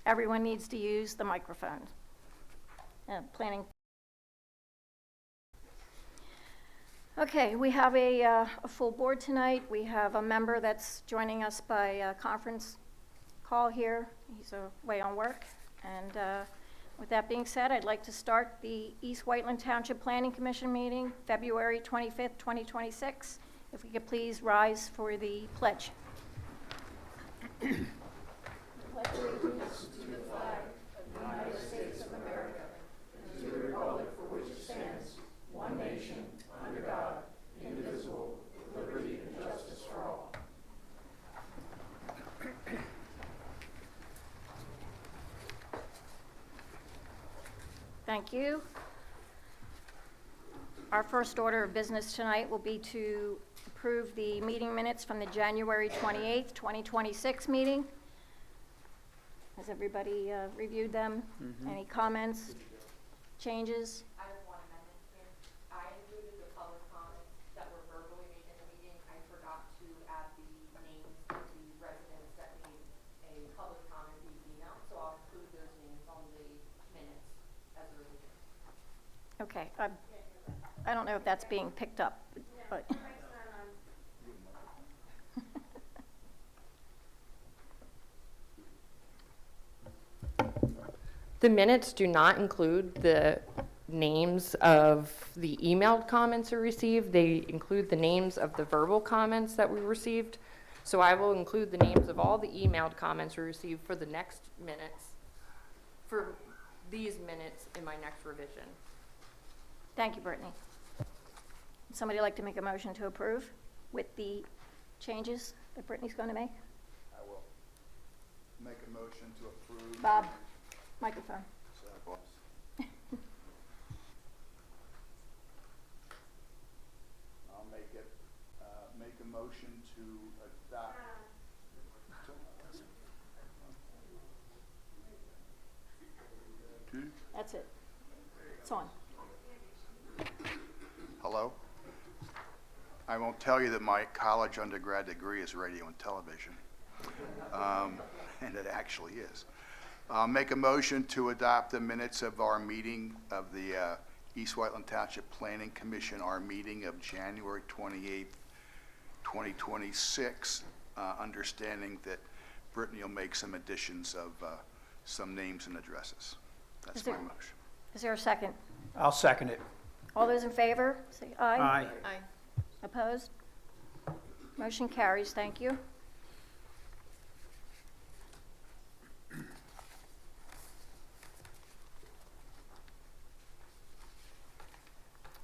everyone needs to use the microphone. Planning. Okay, we have a full board tonight. We have a member that's joining us by conference call here. He's away on work. And with that being said, I'd like to start the East Whiteland Township Planning Commission meeting, February 25th, 2026. If we could please rise for the pledge. Pledge allegiance to the flag of the United States of America and to the republic for which it stands, one nation, under God, indivisible, with liberty and justice for all. Thank you. Our first order of business tonight will be to approve the meeting minutes from the January 28th, 2026 meeting. Has everybody reviewed them? Mm-hmm. Any comments, changes? I have one amendment here. I included the public comments that were verbally made in the meeting. I forgot to add the names of the residents that made a public comment via email, so I'll include those names on the minutes as a revision. Okay. I don't know if that's being picked up, but. The minutes do not include the names of the emailed comments we received. They include the names of the verbal comments that we received. So I will include the names of all the emailed comments we received for the next minutes, for these minutes in my next revision. Thank you, Brittany. Would somebody like to make a motion to approve with the changes that Brittany's going to make? I will make a motion to approve. Bob, microphone. I'll make a motion to adopt. That's it. It's on. Hello? I won't tell you that my college undergrad degree is radio and television, and it actually is. Make a motion to adopt the minutes of our meeting of the East Whiteland Township Planning Commission, our meeting of January 28th, 2026, understanding that Brittany will make some additions of some names and addresses. That's my motion. Is there a second? I'll second it. All those in favor, say aye. Aye. Aye. Opposed? Motion carries. Thank you.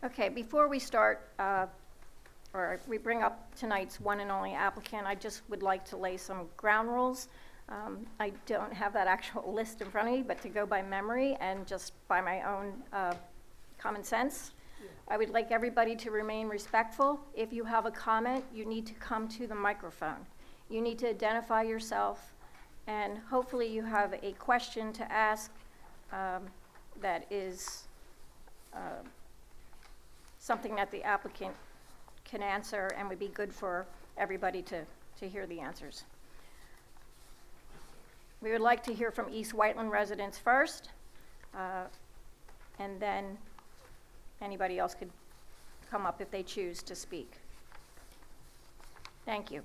Okay, before we start, or we bring up tonight's one and only applicant, I just would like to lay some ground rules. I don't have that actual list in front of me, but to go by memory and just by my own common sense, I would like everybody to remain respectful. If you have a comment, you need to come to the microphone. You need to identify yourself, and hopefully you have a question to ask that is something that the applicant can answer and would be good for everybody to hear the answers. We would like to hear from East Whiteland residents first, and then anybody else could come up if they choose to speak. Thank you.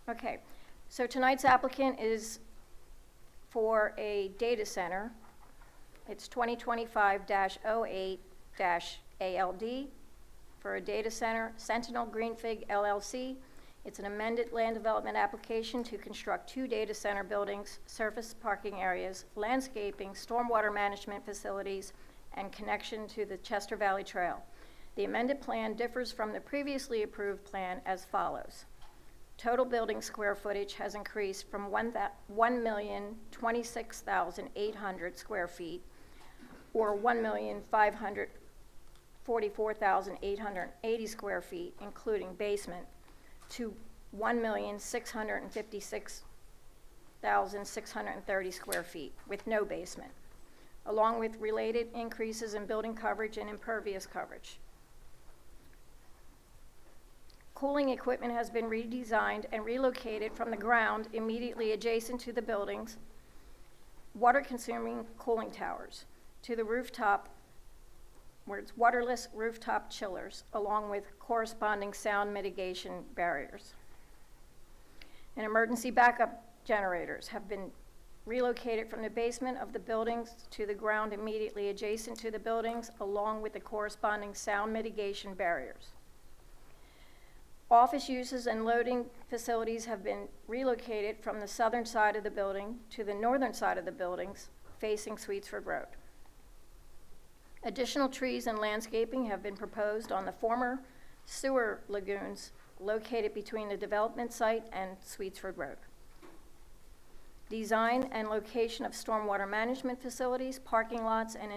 Okay, so tonight's applicant is for a data center. It's 2025-08-ALD for a data center, Sentinel Greenfig LLC. It's an amended land development application to construct 2 data center buildings, surface parking areas, landscaping, stormwater management facilities, and connection to the Chester Valley Trail. The amended plan differs from the previously approved plan as follows. Total building square footage has increased from 1,026,800 square feet, or 1,544,880 square feet, including basement, to 1,656,630 square feet with no basement, along with related increases in building coverage and impervious coverage. Cooling equipment has been redesigned and relocated from the ground immediately adjacent to the buildings, water-consuming cooling towers, to the rooftop, where it's waterless rooftop chillers, along with corresponding sound mitigation barriers. And emergency backup generators have been relocated from the basement of the buildings to the ground immediately adjacent to the buildings, along with the corresponding sound mitigation barriers. Office uses and loading facilities have been relocated from the southern side of the building to the northern side of the buildings, facing Sweetsford Road. Additional trees and landscaping have been proposed on the former sewer lagoons located between the development site and Sweetsford Road. Design and location of stormwater management facilities, parking lots, and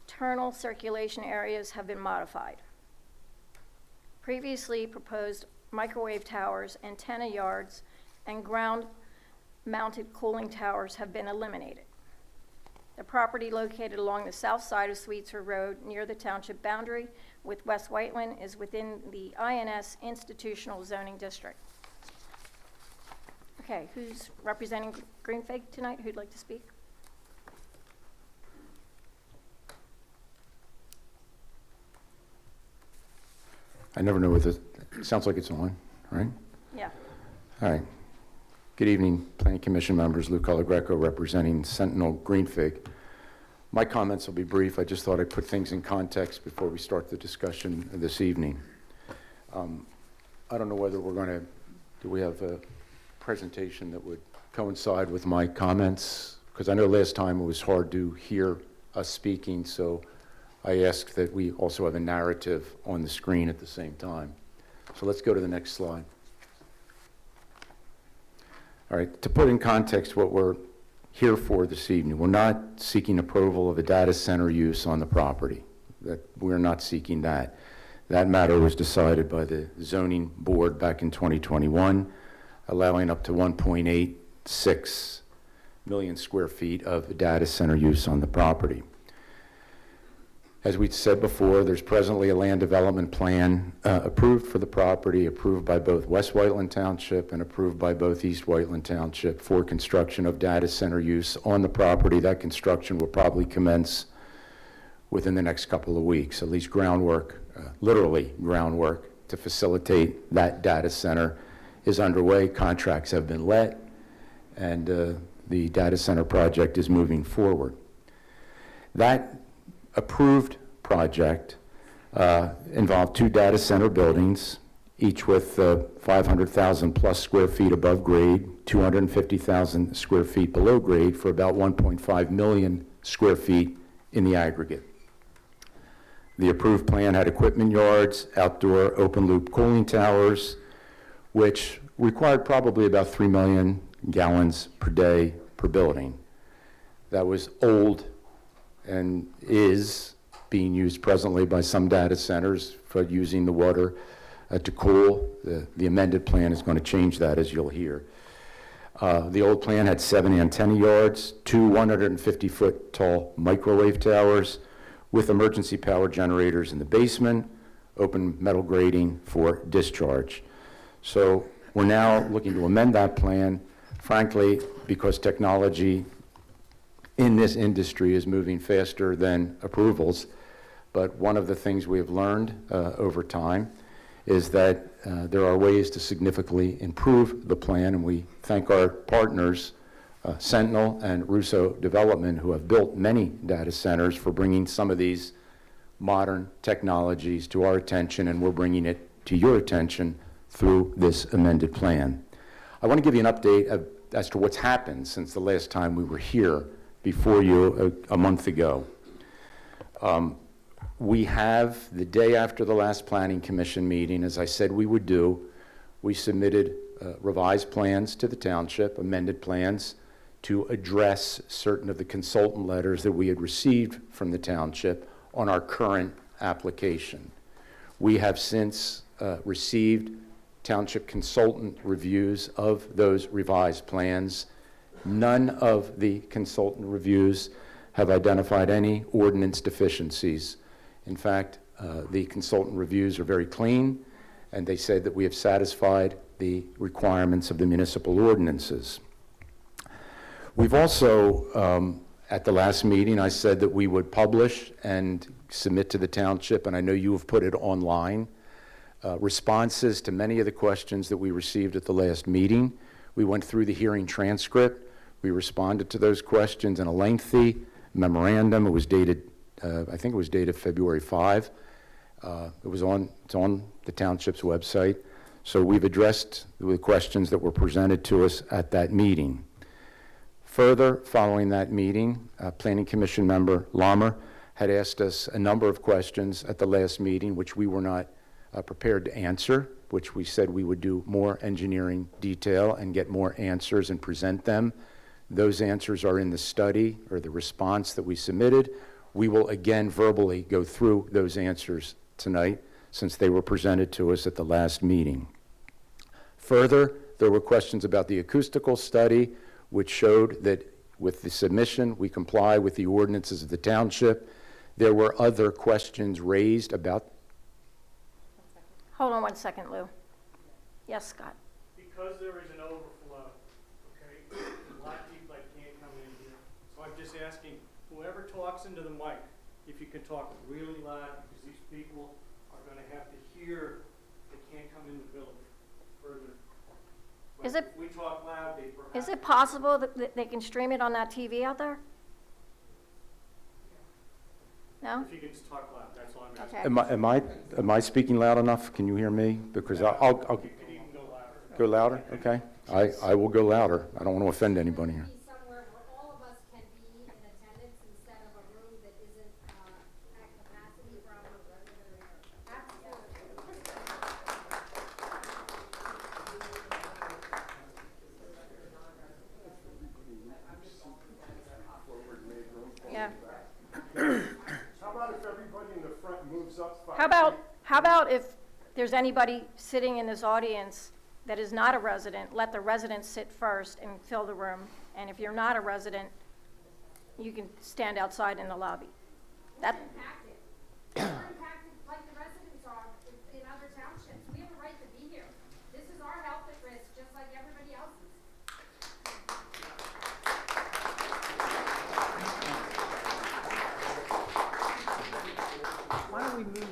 internal circulation areas have been modified. Previously proposed microwave towers, antenna yards, and ground-mounted cooling towers have been eliminated. The property located along the south side of Sweetsford Road near the township boundary with West Whiteland is within the INS institutional zoning district. Okay, who's representing Greenfig tonight? Who'd like to speak? I never know whether, it sounds like it's on, right? Yeah. All right. Good evening, Planning Commission members. Lou Colagreco representing Sentinel Greenfig. My comments will be brief. I just thought I'd put things in context before we start the discussion this evening. I don't know whether we're going to, do we have a presentation that would coincide with my comments? Because I know last time it was hard to hear us speaking, so I asked that we also have a narrative on the screen at the same time. So let's go to the next slide. All right, to put in context what we're here for this evening, we're not seeking approval of a data center use on the property. We're not seeking that. That matter was decided by the zoning board back in 2021, allowing up to 1.86 million square feet of data center use on the property. As we said before, there's presently a land development plan approved for the property, approved by both West Whiteland Township and approved by both East Whiteland Township for construction of data center use on the property. That construction will probably commence within the next couple of weeks, at least groundwork, literally groundwork, to facilitate that data center is underway. Contracts have been let, and the data center project is moving forward. That approved project involved 2 data center buildings, each with 500,000 plus square feet above grade, 250,000 square feet below grade, for about 1.5 million square feet in the aggregate. The approved plan had equipment yards, outdoor open loop cooling towers, which required probably about 3 million gallons per day per building. That was old and is being used presently by some data centers for using the water to cool. The amended plan is going to change that, as you'll hear. The old plan had 7 antenna yards, 2 150-foot tall microwave towers with emergency power generators in the basement, open metal grating for discharge. So we're now looking to amend that plan, frankly, because technology in this industry is moving faster than approvals. But one of the things we have learned over time is that there are ways to significantly improve the plan, and we thank our partners, Sentinel and Russo Development, who have built many data centers, for bringing some of these modern technologies to our attention, and we're bringing it to your attention through this amended plan. I want to give you an update as to what's happened since the last time we were here before you a month ago. We have, the day after the last Planning Commission meeting, as I said we would do, we submitted revised plans to the township, amended plans, to address certain of the consultant letters that we had received from the township on our current application. We have since received township consultant reviews of those revised plans. None of the consultant reviews have identified any ordinance deficiencies. In fact, the consultant reviews are very clean, and they said that we have satisfied the requirements of the municipal ordinances. We've also, at the last meeting, I said that we would publish and submit to the township, and I know you have put it online, responses to many of the questions that we received at the last meeting. We went through the hearing transcript. We responded to those questions in a lengthy memorandum. It was dated, I think it was dated February 5. It's on the township's website. So we've addressed the questions that were presented to us at that meeting. Further, following that meeting, Planning Commission member Lammer had asked us a number of questions at the last meeting, which we were not prepared to answer, which we said we would do more engineering detail and get more answers and present them. Those answers are in the study or the response that we submitted. We will again verbally go through those answers tonight since they were presented to us at the last meeting. Further, there were questions about the acoustical study, which showed that with the submission, we comply with the ordinances of the township. There were other questions raised about. Hold on one second, Lou. Yes, Scott? Because there is an overflow, okay, a lot of people that can't come in here. So I'm just asking whoever talks into the mic, if you can talk really loud, because these people are gonna have to hear, they can't come in the building further. But Is it- if we talk loud, they perhaps. Is it possible that they can stream it on that TV out there? No? If you can just talk loud, that's all I'm asking. Okay. Am I speaking loud enough? Can you hear me? Because I'll You could even go louder. go louder, okay? I will go louder. I don't want to offend anybody here. Be somewhere where all of us can be in attendance instead of a room that isn't at capacity from Yeah. How about if everybody in the front moves up 5 How about if there's anybody sitting in this audience that is not a resident, let the residents sit first and fill the room. And if you're not a resident, you can stand outside in the lobby. That, impacted. We're impacted like the residents are in other townships. We have a right to be here. This is our health at risk, just like everybody else's. Why don't we move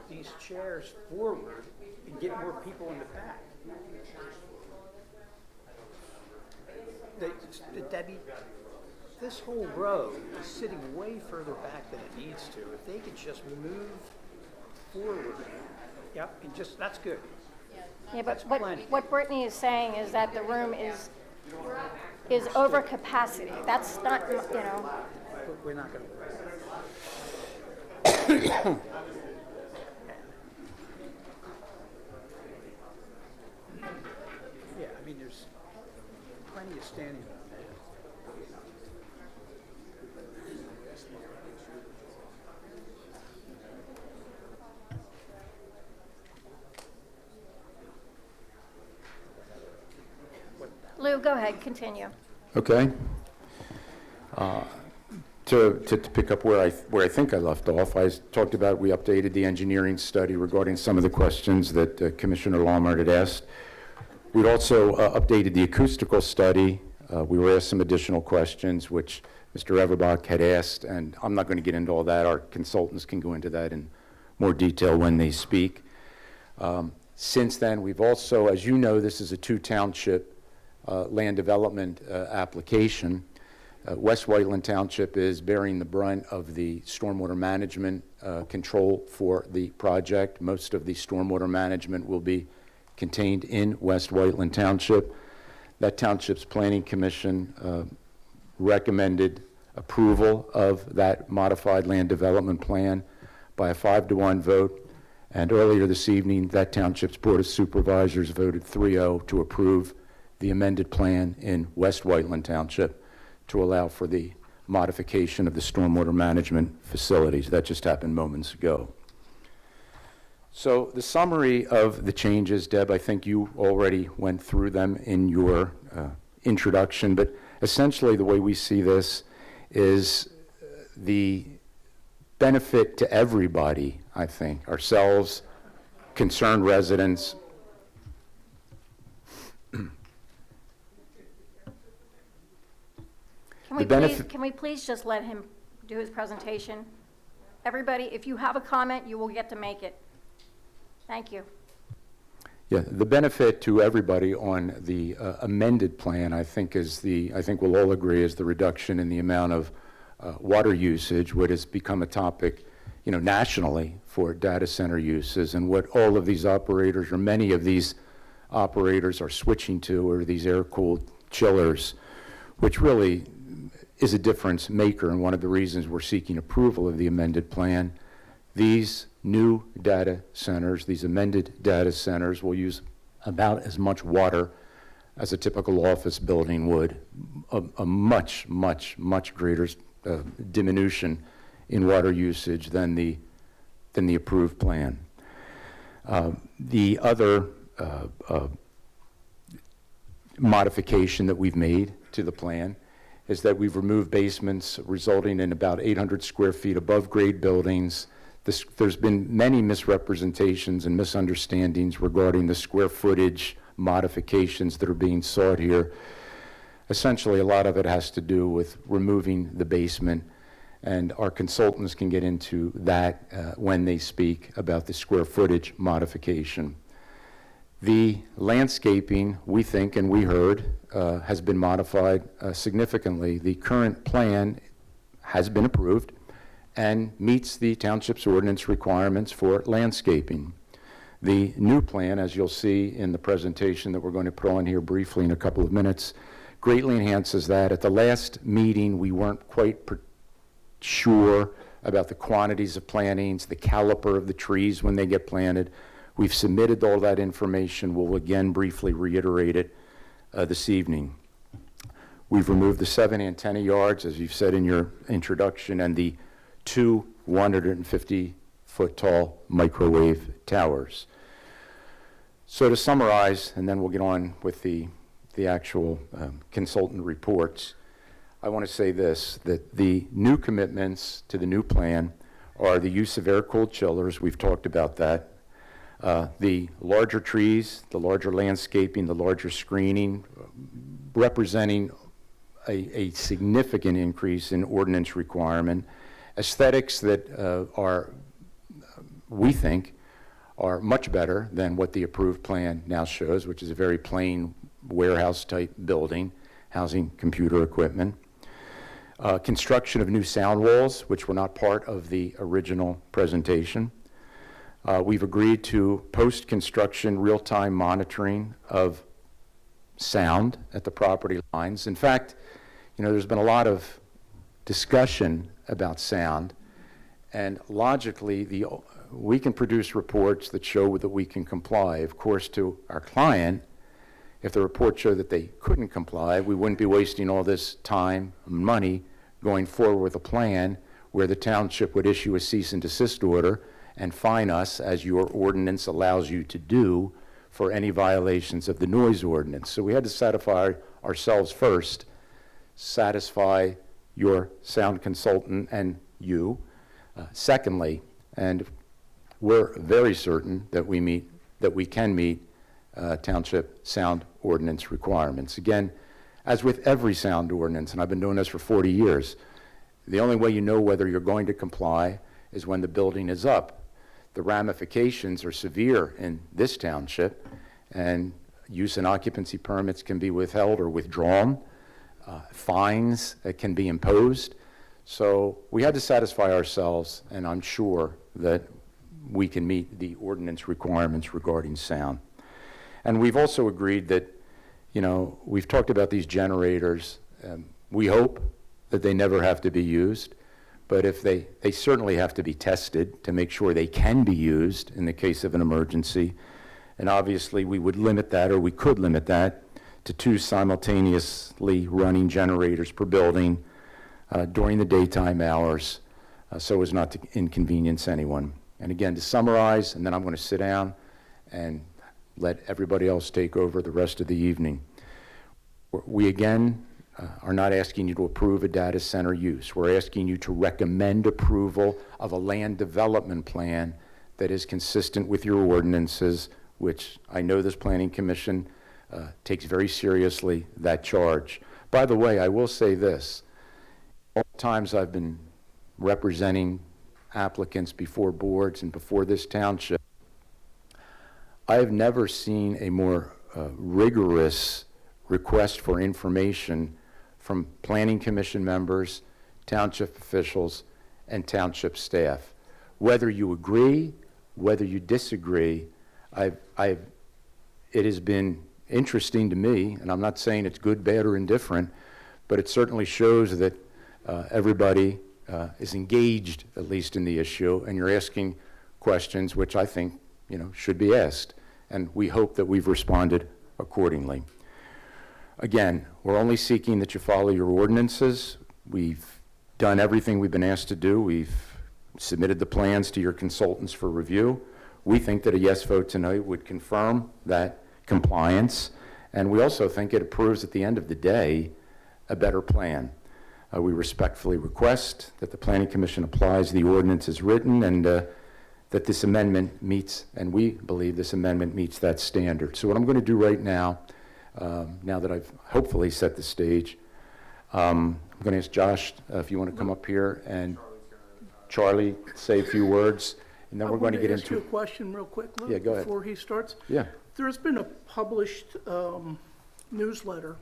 these chairs forward and get more people in the back? Debbie, this whole row is sitting way further back than it needs to. If they could just move forward, yep, and just, that's good. yeah, That's but plenty. what Brittany is saying is that the room is over capacity. That's not, you know, But we're not gonna. Yeah, I mean, there's plenty of standing room there. Lou, go ahead, continue. Okay. To pick up where I think I left off, I talked about we updated the engineering study regarding some of the questions that Commissioner Lawmer had asked. We'd also updated the acoustical study. We were asked some additional questions, which Mr. Everbach had asked, and I'm not going to get into all that. Our consultants can go into that in more detail when they speak. Since then, we've also, as you know, this is a two-township land development application. West Whiteland Township is bearing the brunt of the stormwater management control for the project. Most of the stormwater management will be contained in West Whiteland Township. That township's planning commission recommended approval of that modified land development plan by a 5-to-1 vote. And earlier this evening, that township's board of supervisors voted 3-0 to approve the amended plan in West Whiteland Township to allow for the modification of the stormwater management facilities. That just happened moments ago. So the summary of the changes, Deb, I think you already went through them in your introduction, but essentially the way we see this is the benefit to everybody, I think, ourselves, concerned residents. Can we please just let him do his presentation? Everybody, if you have a comment, you will get to make it. Thank you. Yeah, the benefit to everybody on the amended plan, I think we'll all agree, is the reduction in the amount of water usage, what has become a topic, nationally for data center uses, and what all of these operators, or many of these operators, are switching to are these air-cooled chillers, which really is a difference maker, and one of the reasons we're seeking approval of the amended plan. These new data centers, these amended data centers, will use about as much water as a typical office building would, a much, much, much greater diminution in water usage than the approved plan. The other modification that we've made to the plan is that we've removed basements resulting in about 800 square feet above grade buildings. There's been many misrepresentations and misunderstandings regarding the square footage modifications that are being sought here. Essentially, a lot of it has to do with removing the basement, and our consultants can get into that when they speak about the square footage modification. The landscaping, we think, and we heard, has been modified significantly. The current plan has been approved and meets the township's ordinance requirements for landscaping. The new plan, as you'll see in the presentation that we're going to put on here briefly in a couple of minutes, greatly enhances that. At the last meeting, we weren't quite sure about the quantities of plantings, the caliper of the trees when they get planted. We've submitted all that information. We'll again briefly reiterate it this evening. We've removed the 7 antenna yards, as you've said in your introduction, and the 2 150-foot tall microwave towers. So to summarize, and then we'll get on with the actual consultant reports, I want to say this, that the new commitments to the new plan are the use of air-cooled chillers. We've talked about that. The larger trees, the larger landscaping, the larger screening, representing a significant increase in ordinance requirement. Aesthetics that we think, are much better than what the approved plan now shows, which is a very plain warehouse-type building, housing computer equipment. Construction of new sound walls, which were not part of the original presentation. We've agreed to post-construction real-time monitoring of sound at the property lines. In fact, there's been a lot of discussion about sound, and logically, we can produce reports that show that we can comply. Of course, to our client, if the reports show that they couldn't comply, we wouldn't be wasting all this time and money going forward with a plan where the township would issue a cease and desist order and fine us, as your ordinance allows you to do, for any violations of the noise ordinance. So we had to satisfy ourselves first, satisfy your sound consultant and you. Secondly, and we're very certain that we can meet township sound ordinance requirements. Again, as with every sound ordinance, and I've been doing this for 40 years, the only way you know whether you're going to comply is when the building is up. The ramifications are severe in this township, and use and occupancy permits can be withheld or withdrawn. Fines can be imposed. So we had to satisfy ourselves, and I'm sure that we can meet the ordinance requirements regarding sound. And we've also agreed that, we've talked about these generators. We hope that they never have to be used, but if they certainly have to be tested to make sure they can be used in the case of an emergency. And obviously, we would limit that, or we could limit that, to 2 simultaneously running generators per building during the daytime hours, so as not to inconvenience anyone. And again, to summarize, and then I'm going to sit down and let everybody else take over the rest of the evening. We again are not asking you to approve a data center use. We're asking you to recommend approval of a land development plan that is consistent with your ordinances, which I know this Planning Commission takes very seriously, that charge. By the way, I will say this. All the times I've been representing applicants before boards and before this township, I have never seen a more rigorous request for information from Planning Commission members, township officials, and township staff. Whether you agree, whether you disagree, it has been interesting to me, and I'm not saying it's good, bad, or indifferent, but it certainly shows that everybody is engaged, at least in the issue, and you're asking questions which I think, should be asked, and we hope that we've responded accordingly. Again, we're only seeking that you follow your ordinances. We've done everything we've been asked to do. We've submitted the plans to your consultants for review. We think that a yes vote tonight would confirm that compliance, and we also think it approves, at the end of the day, a better plan. We respectfully request that the Planning Commission applies the ordinance as written, and that this amendment meets, and we believe this amendment meets that standard. So what I'm going to do right now, now that I've hopefully set the stage, I'm going to ask Josh if you want to come up here, and Charlie say a few words, and then we're going to get I want to ask you into... a question real quick, Lou, Yeah, go ahead. before he starts. Yeah. There's been a published newsletter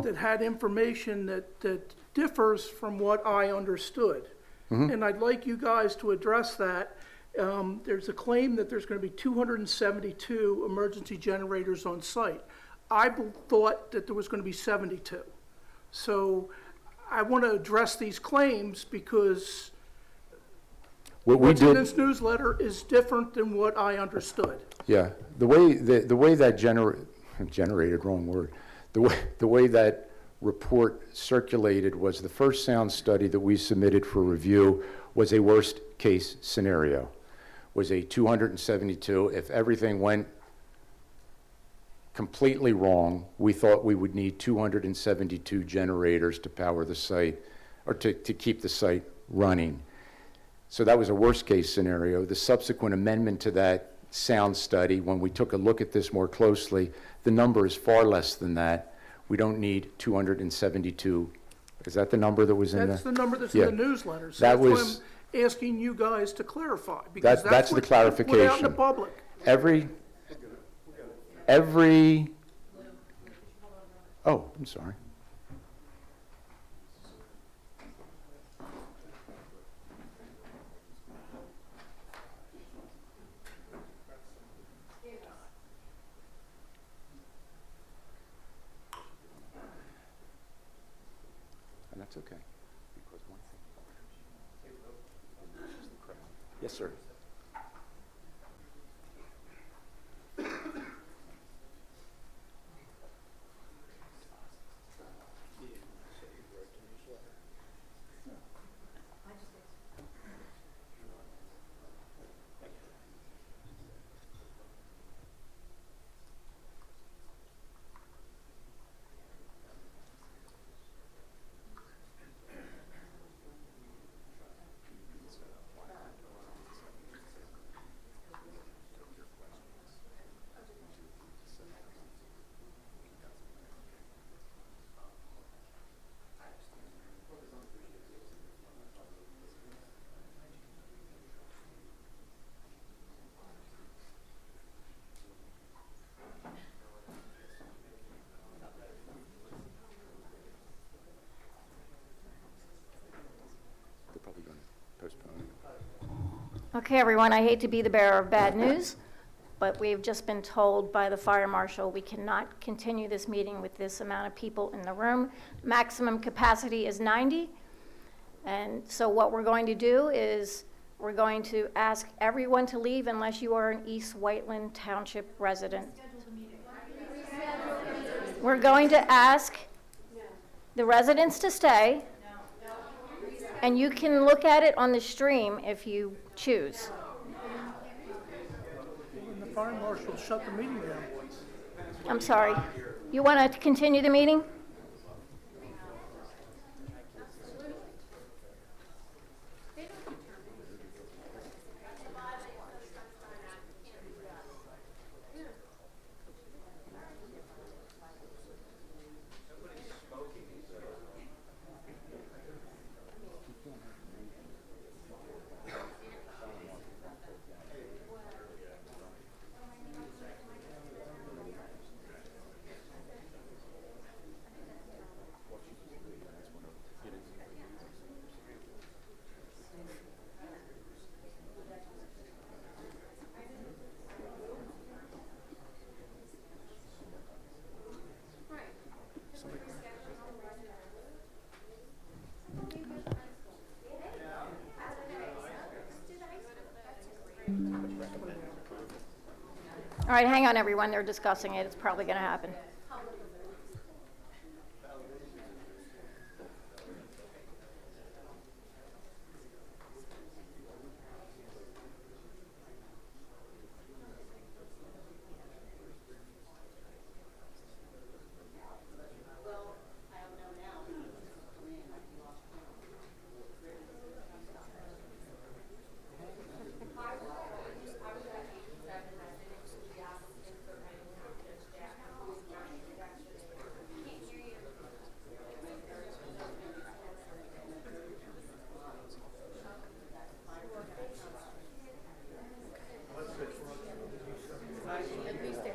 that had information that differs from what I understood. And I'd like you guys to address that. There's a claim that there's going to be 272 emergency generators on site. I thought that there was going to be 72. So I want to address these claims because what's in this newsletter is different than what I understood. Yeah, the way that generated, wrong word. The way that report circulated was the first sound study that we submitted for review was a worst case scenario, was a 272. If everything went completely wrong, we thought we would need 272 generators to power the site, or to keep the site running. So that was a worst case scenario. The subsequent amendment to that sound study, when we took a look at this more closely, the number is far less than that. We don't need 272. Is that the number that was in That's the? the number that's Yeah. in the newsletter. So That that's was- why I'm asking you guys to clarify. Because That's the what put out in the clarification. public. Every, oh, I'm sorry. And that's okay. Because one thing. Yes, sir. They're probably going to postpone. Okay, everyone, I hate to be the bearer of bad news, but we've just been told by the fire marshal we cannot continue this meeting with this amount of people in the room. Maximum capacity is 90. And so what we're going to do is we're going to ask everyone to leave unless you are an East Whiteland Township resident. We're going to ask the residents to stay. And you can look at it on the stream if you choose. And the fire marshal shut the meeting down. I'm sorry. You want to continue the meeting? All right, hang on, everyone, they're discussing it, it's probably going to happen.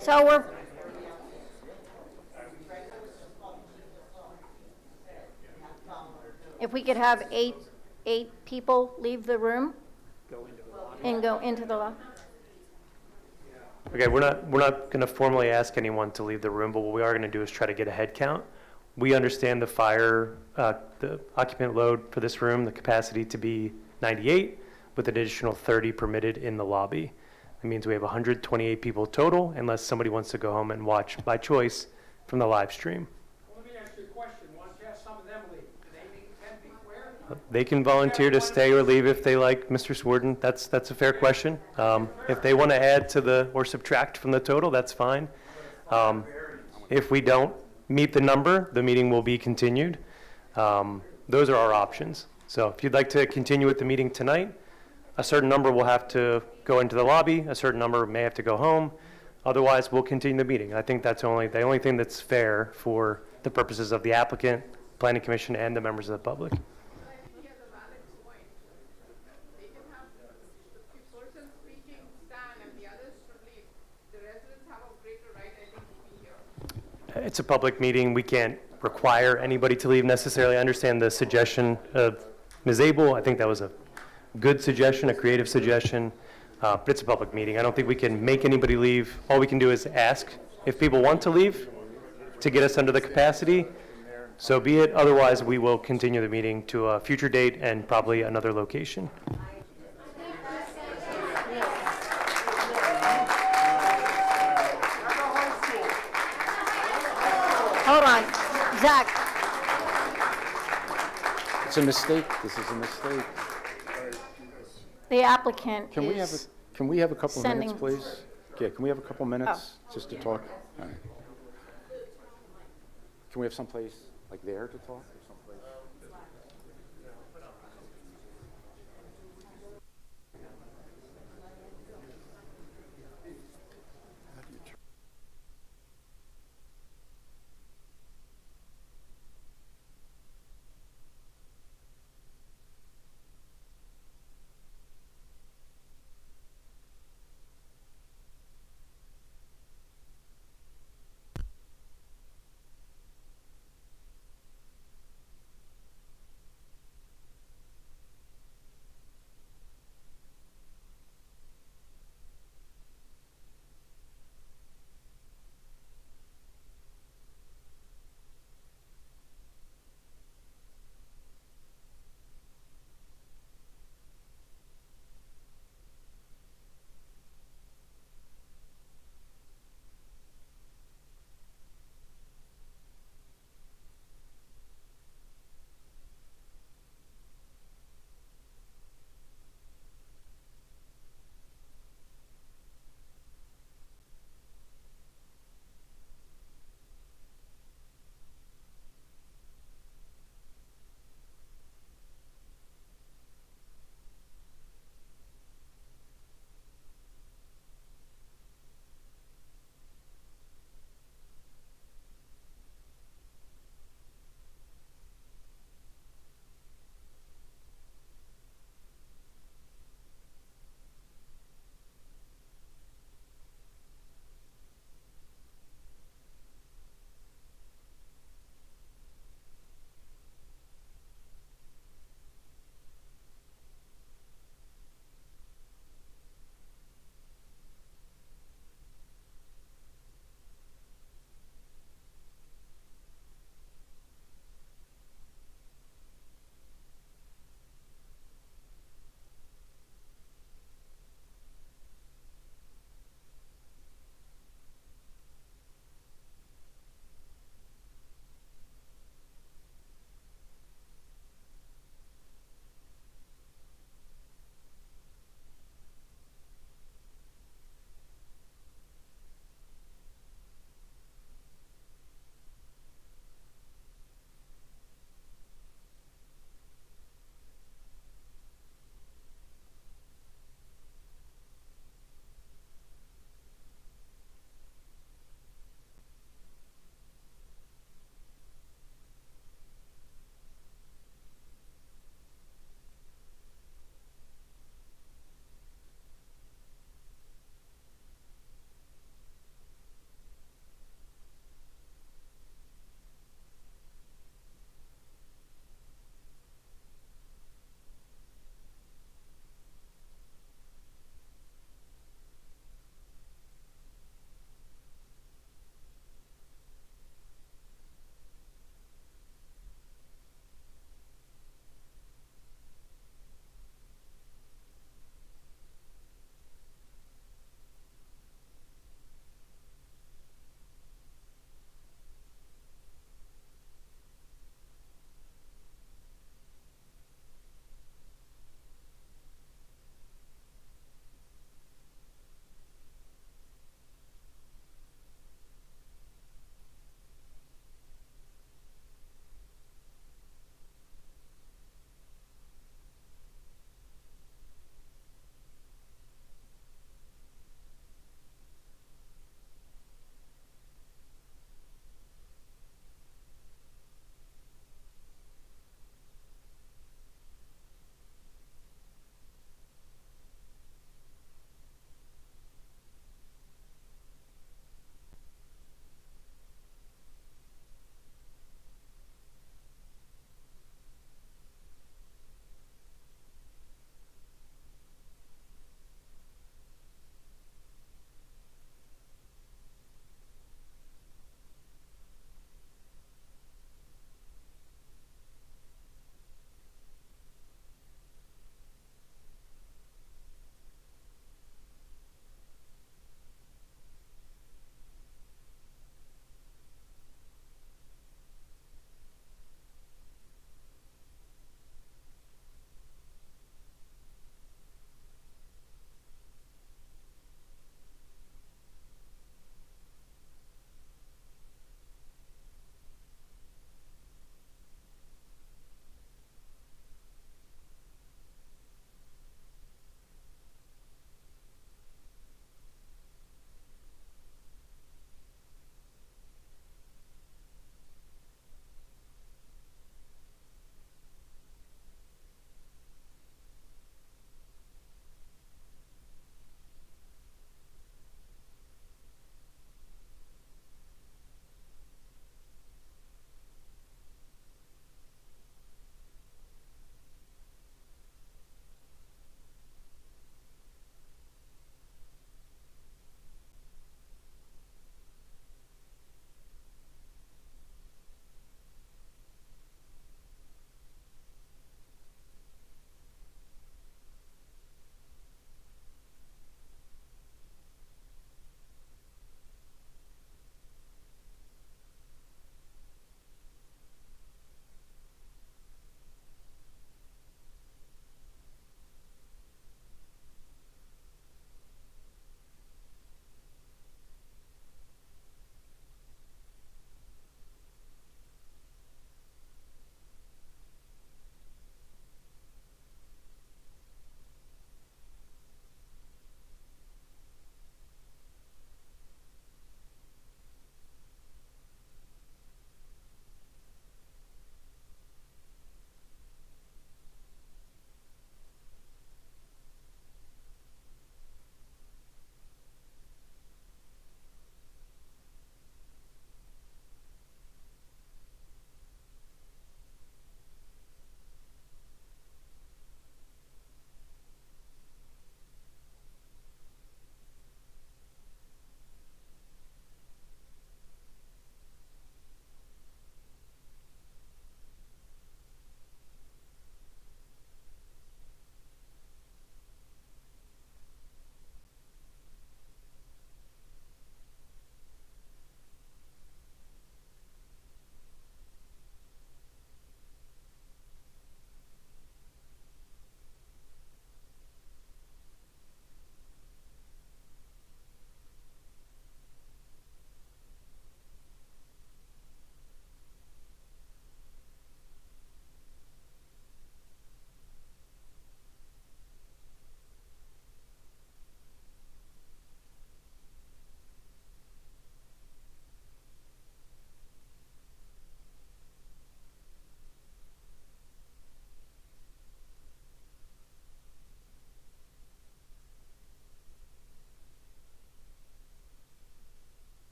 So if we could have eight people leave the room and go into the lobby. Okay, we're not going to formally ask anyone to leave the room, but what we are going to do is try to get a head count. We understand the occupant load for this room, the capacity to be 98, with an additional 30 permitted in the lobby. That means we have 128 people total, unless somebody wants to go home and watch by choice from the live stream. Well, let me ask you a question. Why don't you have some of them leave? Do they need 10 people where? They can volunteer to stay or leave if they like, Mr. Swarden. That's a fair question. If they want to add to or subtract from the total, that's fine. If we don't meet the number, the meeting will be continued. Those are our options. So if you'd like to continue with the meeting tonight, a certain number will have to go into the lobby, a certain number may have to go home. Otherwise, we'll continue the meeting. I think that's the only thing that's fair for the purposes of the applicant, planning commission, and the members of the public. He has a valid point. They can have the person speaking stand and the others should leave. The residents have a greater right, I think, to be here. It's a public meeting. We can't require anybody to leave necessarily. I understand the suggestion of Ms. Abel. I think that was a good suggestion, a creative suggestion, but it's a public meeting. I don't think we can make anybody leave. All we can do is ask if people want to leave to get us under the capacity. So be it. Otherwise, we will continue the meeting to a future date and probably another location. Hold on, Zach, It's a mistake. This is a mistake. the applicant Can we have a couple of minutes, sending- please? Yeah, can we have a couple of minutes just to talk? All right. Can we have someplace like there to talk or someplace?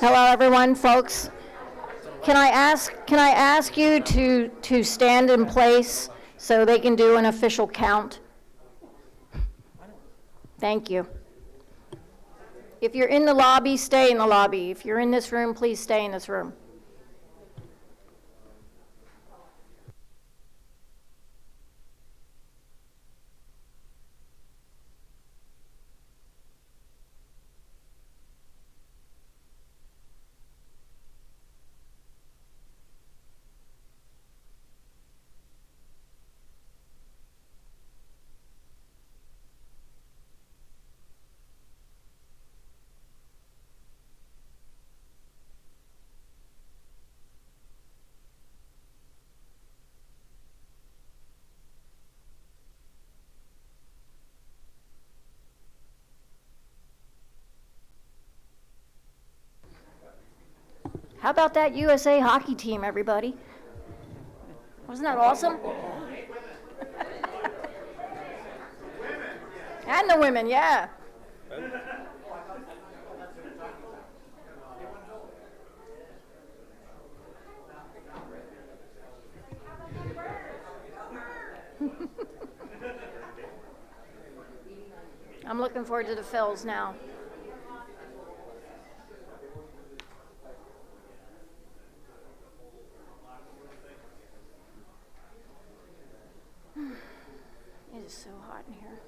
Hello, everyone, folks. Can I ask you to stand in place so they can do an official count? Thank you. If you're in the lobby, stay in the lobby. If you're in this room, please stay in this room. How about that USA hockey team, everybody? Wasn't that awesome? And the women, yeah. I'm looking forward to the fills now. It is so hot in here.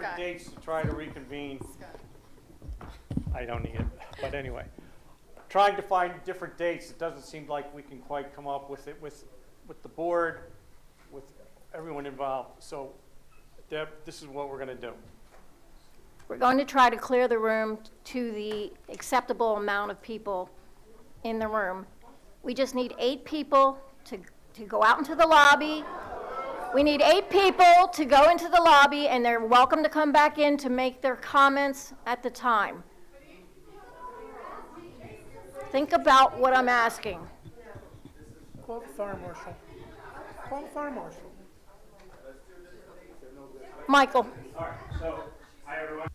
different dates to try to reconvene. I don't need it, but anyway. Trying to find different dates, it doesn't seem like we can quite come up with it with the board, with everyone involved. So Deb, this is what we're gonna do. We're going to try to clear the room to the acceptable amount of people in the room. We just need 8 people to go out into the lobby. We need 8 people to go into the lobby, and they're welcome to come back in to make their comments at the time. Think about what I'm asking. Call the fire marshal. Call the fire marshal. Michael. All right, so, hi everyone.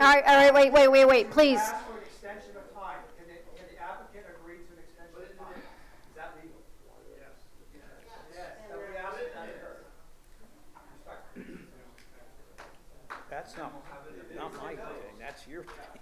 All right, wait, please. Ask for an extension of time. Can the applicant agree to an extension of time? Is that legal? Yes. Yes, so we ask that occur. That's not my thing, that's your thing.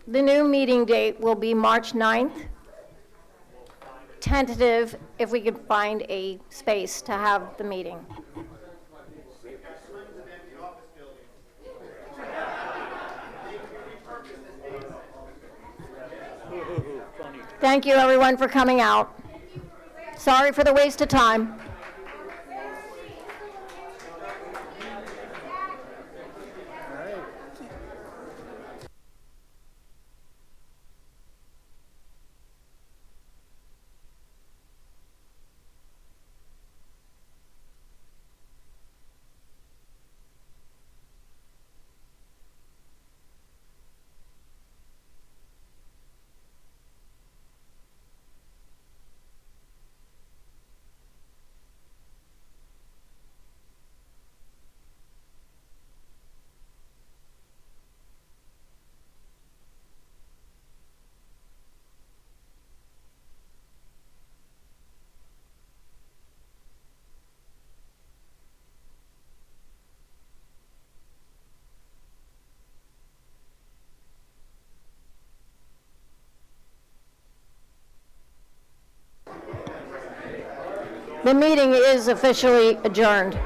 The new meeting date will be March 9th. Tentative, if we could find a space to have the meeting. Thank you, everyone, for coming out. Sorry for the waste of time. The meeting is officially adjourned.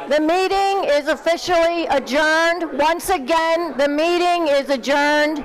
The meeting is officially adjourned. Once again, the meeting is adjourned.